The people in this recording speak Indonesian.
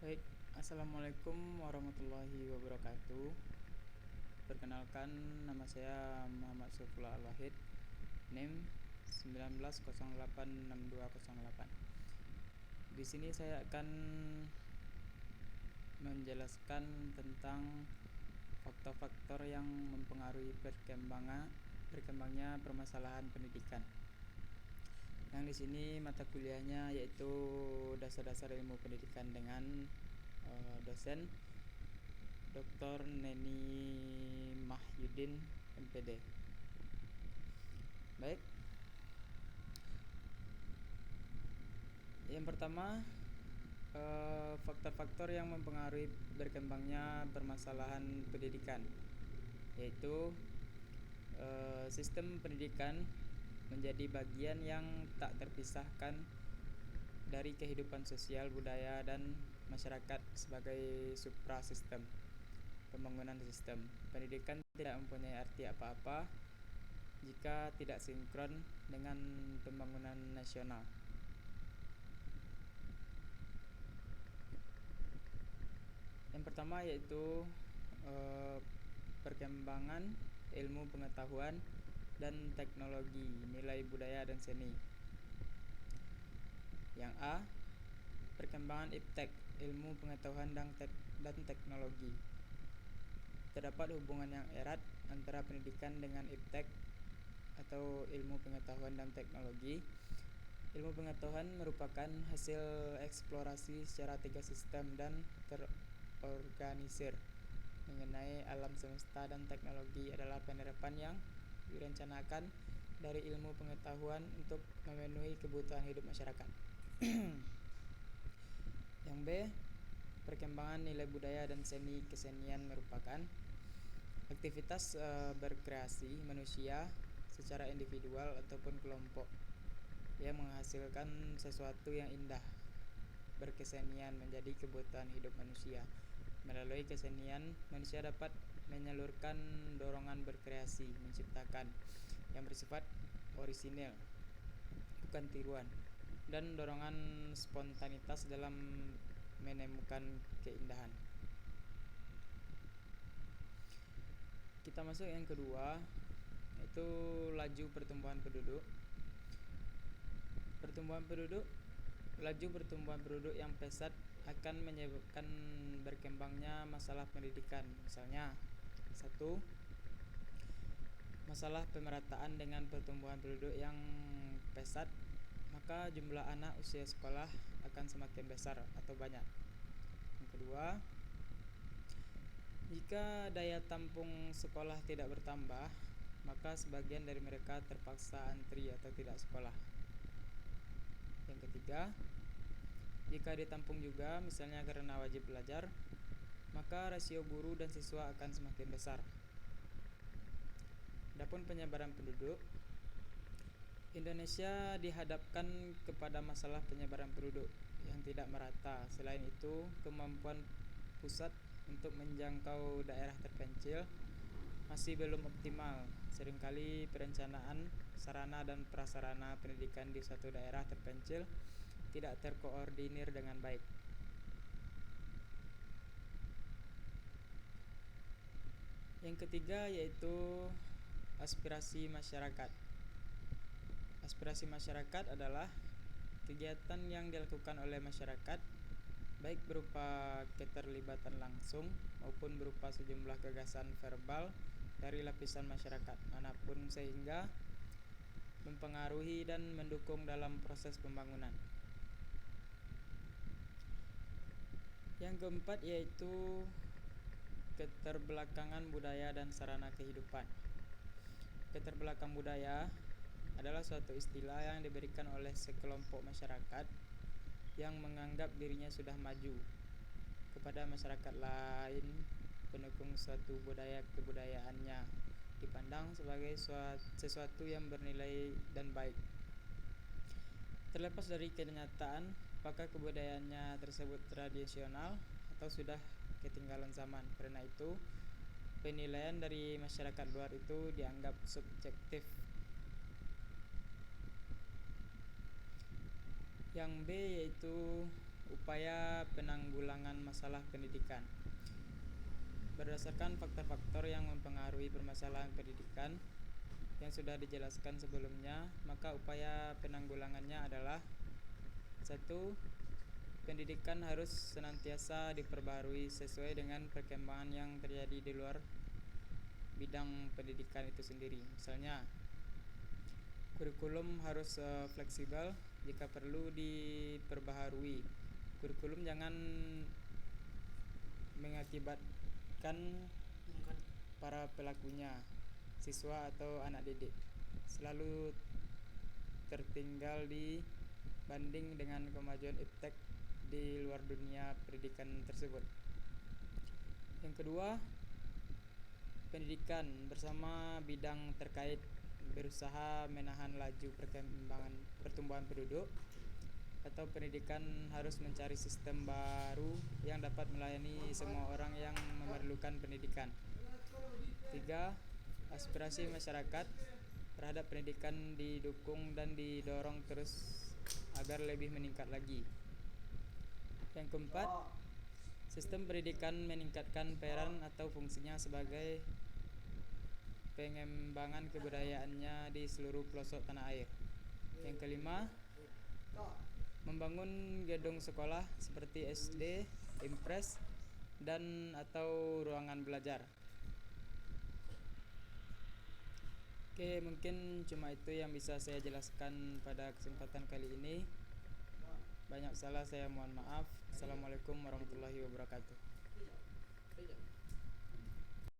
Baik, Assalamualaikum warahmatullahi wabarakatuh. Perkenalkan, nama saya Muhammad Saifullah Al-Wahid, NIM 19086208. Di sini saya akan menjelaskan tentang faktor-faktor yang mempengaruhi berkembangnya permasalahan pendidikan. Yang di sini mata kuliahnya yaitu dasar-dasar ilmu pendidikan dengan dosen Dr. Neni Mahyudin MPD. Baik. Yang pertama, faktor-faktor yang mempengaruhi berkembangnya permasalahan pendidikan, yaitu sistem pendidikan menjadi bagian yang tak terpisahkan dari kehidupan sosial, budaya, dan masyarakat sebagai suprasistem pembangunan sistem. Pendidikan tidak mempunyai arti apa-apa jika tidak sinkron dengan pembangunan nasional. Yang pertama yaitu perkembangan ilmu pengetahuan dan teknologi, nilai budaya dan seni. Yang A, perkembangan iptek, ilmu pengetahuan dan teknologi. Terdapat hubungan yang erat antara pendidikan dengan iptek atau ilmu pengetahuan dan teknologi. Ilmu pengetahuan merupakan hasil eksplorasi secara tiga sistem dan terorganisir mengenai alam semesta, dan teknologi adalah penerapan yang direncanakan dari ilmu pengetahuan untuk memenuhi kebutuhan hidup masyarakat. Yang B, perkembangan nilai budaya dan seni kesenian merupakan aktivitas berkreasi manusia secara individual ataupun kelompok yang menghasilkan sesuatu yang indah. Berkesenian menjadi kebutuhan hidup manusia. Melalui kesenian, manusia dapat menyalurkan dorongan berkreasi, menciptakan yang bersifat orisinil, bukan tiruan, dan dorongan spontanitas dalam menemukan keindahan. Kita masuk yang kedua, yaitu laju pertumbuhan penduduk. Laju pertumbuhan penduduk yang pesat akan menyebabkan berkembangnya masalah pendidikan. Misalnya, 1. Masalah pemerataan. Dengan pertumbuhan penduduk yang pesat, maka jumlah anak usia sekolah akan semakin besar atau banyak. Yang kedua, jika daya tampung sekolah tidak bertambah, maka sebagian dari mereka terpaksa antri atau tidak sekolah. Yang ketiga, jika ditampung juga, misalnya karena wajib belajar, maka rasio guru dan siswa akan semakin besar. Adapun penyebaran penduduk, Indonesia dihadapkan kepada masalah penyebaran penduduk yang tidak merata. Selain itu, kemampuan pusat untuk menjangkau daerah terpencil masih belum optimal. Seringkali perencanaan sarana dan prasarana pendidikan di suatu daerah terpencil tidak terkoordinir dengan baik. Yang ketiga yaitu aspirasi masyarakat. Aspirasi masyarakat adalah kegiatan yang dilakukan oleh masyarakat, baik berupa keterlibatan langsung maupun berupa sejumlah gagasan verbal dari lapisan masyarakat manapun, sehingga mempengaruhi dan mendukung dalam proses pembangunan. Yang keempat yaitu keterbelakangan budaya dan sarana kehidupan. Keterbelakang budaya adalah suatu istilah yang diberikan oleh sekelompok masyarakat yang menganggap dirinya sudah maju kepada masyarakat lain. Pendukung suatu budaya, kebudayaannya dipandang sebagai sesuatu yang bernilai dan baik. Terlepas dari kenyataan apakah kebudayaannya tersebut tradisional atau sudah ketinggalan zaman. Karena itu, penilaian dari masyarakat luar itu dianggap subjektif. Yang B yaitu upaya penanggulangan masalah pendidikan. Berdasarkan faktor-faktor yang mempengaruhi permasalahan pendidikan yang sudah dijelaskan sebelumnya, maka upaya penanggulangannya adalah: 1. Pendidikan harus senantiasa diperbarui sesuai dengan perkembangan yang terjadi di luar bidang pendidikan itu sendiri. Misalnya, kurikulum harus fleksibel, jika perlu diperbaharui. Kurikulum jangan mengakibatkan para pelakunya, siswa atau anak didik, selalu tertinggal dibanding dengan kemajuan iptek di luar dunia pendidikan tersebut. Yang kedua, pendidikan bersama bidang terkait berusaha menahan laju pertumbuhan penduduk, atau pendidikan harus mencari sistem baru yang dapat melayani semua orang yang memerlukan pendidikan. 3. Aspirasi masyarakat terhadap pendidikan didukung dan didorong terus agar lebih meningkat lagi. Yang keempat, sistem pendidikan meningkatkan peran atau fungsinya sebagai pengembangan kebudayaannya di seluruh pelosok tanah air. Yang kelima, membangun gedung sekolah seperti SD, impres, dan atau ruangan belajar. Oke, mungkin cuma itu yang bisa saya jelaskan pada kesempatan kali ini. Banyak salah saya mohon maaf. Assalamualaikum warahmatullahi wabarakatuh.